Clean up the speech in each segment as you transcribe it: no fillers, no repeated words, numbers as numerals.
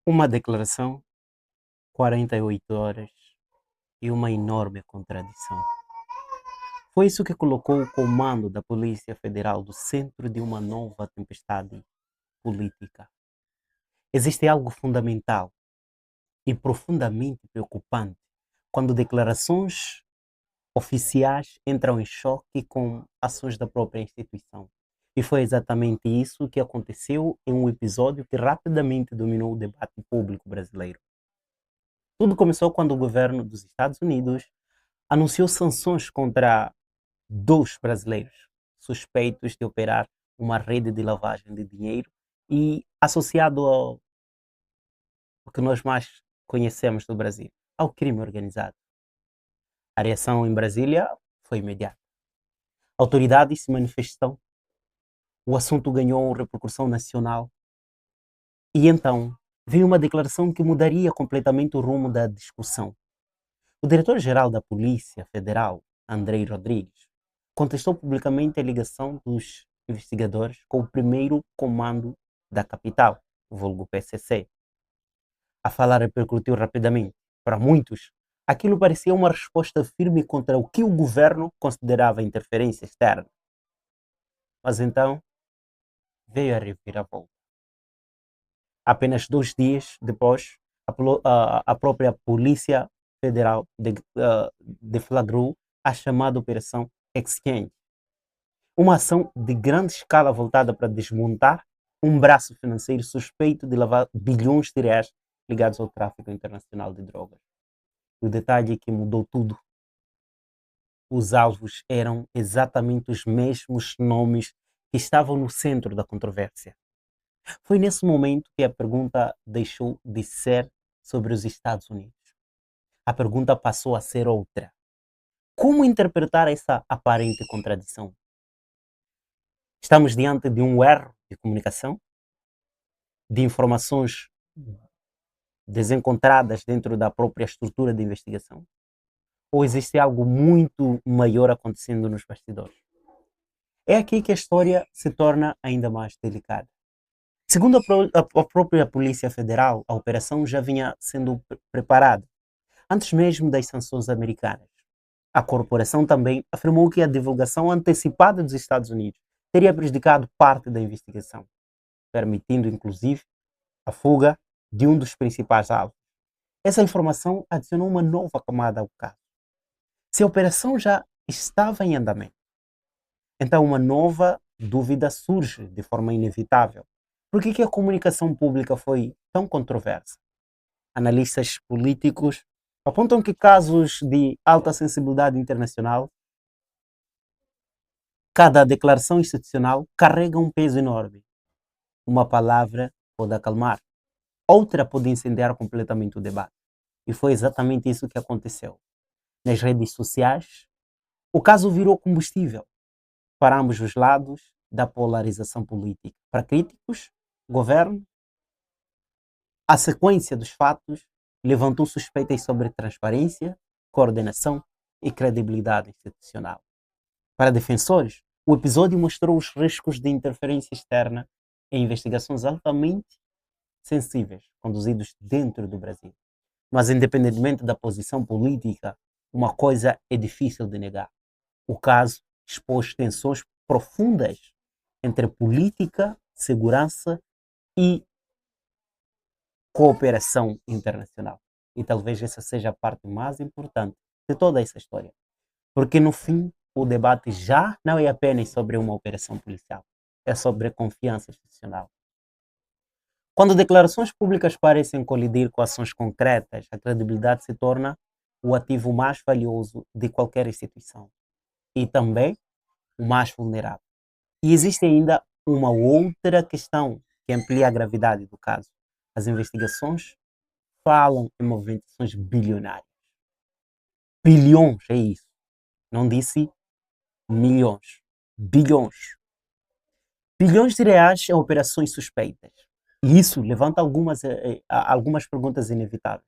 Uma declaração, 48 horas e uma enorme contradição. Foi isso que colocou o comando da Polícia Federal no centro de uma nova tempestade política. Existe algo fundamental e profundamente preocupante quando declarações oficiais entram em choque com ações da própria instituição. E foi exatamente isso que aconteceu em um episódio que rapidamente dominou o debate público brasileiro. Tudo começou quando o governo dos Estados Unidos anunciou sanções contra dois brasileiros suspeitos de operar uma rede de lavagem de dinheiro e associado ao que nós mais conhecemos do Brasil, ao crime organizado. A reação em Brasília foi imediata. Autoridades se manifestam, o assunto ganhou repercussão nacional e então veio uma declaração que mudaria completamente o rumo da discussão. O diretor-geral da Polícia Federal, Andrei Rodrigues, contestou publicamente a ligação dos investigadores com o primeiro comando da capital, o vulgo PCC. A fala repercutiu rapidamente. Para muitos, aquilo parecia uma resposta firme contra o que o governo considerava interferência externa. Mas então veio a reviravolta. Apenas 2 dias depois, a própria Polícia Federal deflagrou a chamada Operação Exchange, uma ação de grande escala voltada para desmontar um braço financeiro suspeito de lavar bilhões de reais ligados ao tráfico internacional de drogas. O detalhe é que mudou tudo. Os alvos eram exatamente os mesmos nomes que estavam no centro da controvérsia. Foi nesse momento que a pergunta deixou de ser sobre os Estados Unidos. A pergunta passou a ser outra. Como interpretar essa aparente contradição? Estamos diante de um erro de comunicação, de informações desencontradas dentro da própria estrutura de investigação? Ou existe algo muito maior acontecendo nos bastidores? É aqui que a história se torna ainda mais delicada. Segundo a própria Polícia Federal, a operação já vinha sendo preparada antes mesmo das sanções americanas. A corporação também afirmou que a divulgação antecipada dos Estados Unidos teria prejudicado parte da investigação, permitindo inclusive a fuga de um dos principais alvos. Essa informação adicionou uma nova camada ao caso. Se a operação já estava em andamento, então uma nova dúvida surge de forma inevitável. Por que a comunicação pública foi tão controversa? Analistas políticos apontam que casos de alta sensibilidade internacional, cada declaração institucional carrega um peso enorme. Uma palavra pode acalmar, outra pode incendiar completamente o debate. E foi exatamente isso que aconteceu. Nas redes sociais, o caso virou combustível para ambos os lados da polarização política. Para críticos, governo, a sequência dos fatos levantou suspeitas sobre transparência, coordenação e credibilidade institucional. Para defensores, o episódio mostrou os riscos de interferência externa em investigações altamente sensíveis conduzidos dentro do Brasil. Mas, independentemente da posição política, uma coisa é difícil de negar. O caso expôs tensões profundas entre política, segurança e cooperação internacional. E talvez essa seja a parte mais importante de toda essa história. Porque no fim, o debate já não é apenas sobre uma operação policial, é sobre confiança institucional. Quando declarações públicas parecem colidir com ações concretas, a credibilidade se torna o ativo mais valioso de qualquer instituição e também o mais vulnerável. E existe ainda uma outra questão que amplia a gravidade do caso. As investigações falam em movimentações bilionárias. Bilhões, é isso. Não disse milhões. Bilhões. Bilhões de reais em operações suspeitas. E isso levanta algumas perguntas inevitáveis.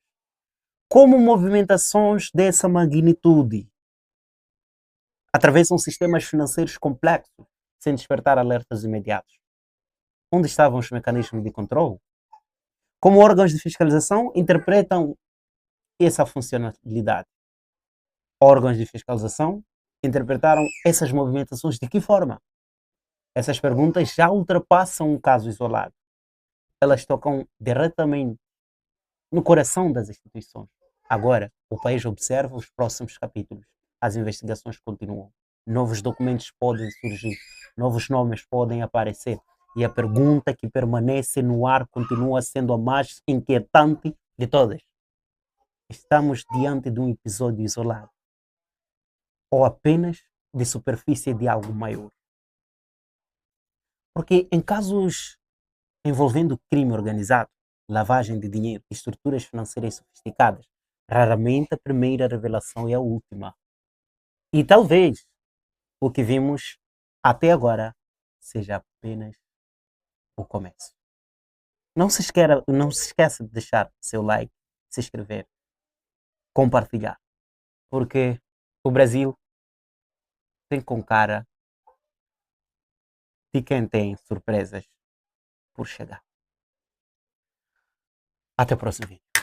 Como movimentações dessa magnitude atravessam sistemas financeiros complexos sem despertar alertas imediatos? Onde estavam os mecanismos de controle? Como órgãos de fiscalização interpretam essa funcionalidade? Órgãos de fiscalização interpretaram essas movimentações de que forma? Essas perguntas já ultrapassam um caso isolado. Elas tocam diretamente no coração das instituições. Agora, o país observa os próximos capítulos. As investigações continuam. Novos documentos podem surgir, novos nomes podem aparecer. E a pergunta que permanece no ar continua sendo a mais inquietante de todas. Estamos diante de um episódio isolado ou apenas de superfície de algo maior? Porque em casos envolvendo crime organizado, lavagem de dinheiro e estruturas financeiras sofisticadas, raramente a primeira revelação é a última. E talvez o que vimos até agora seja apenas o começo. Não se esqueça de deixar seu like, se inscrever, compartilhar, porque o Brasil tem com cara de quem tem surpresas por chegar. Até o próximo vídeo.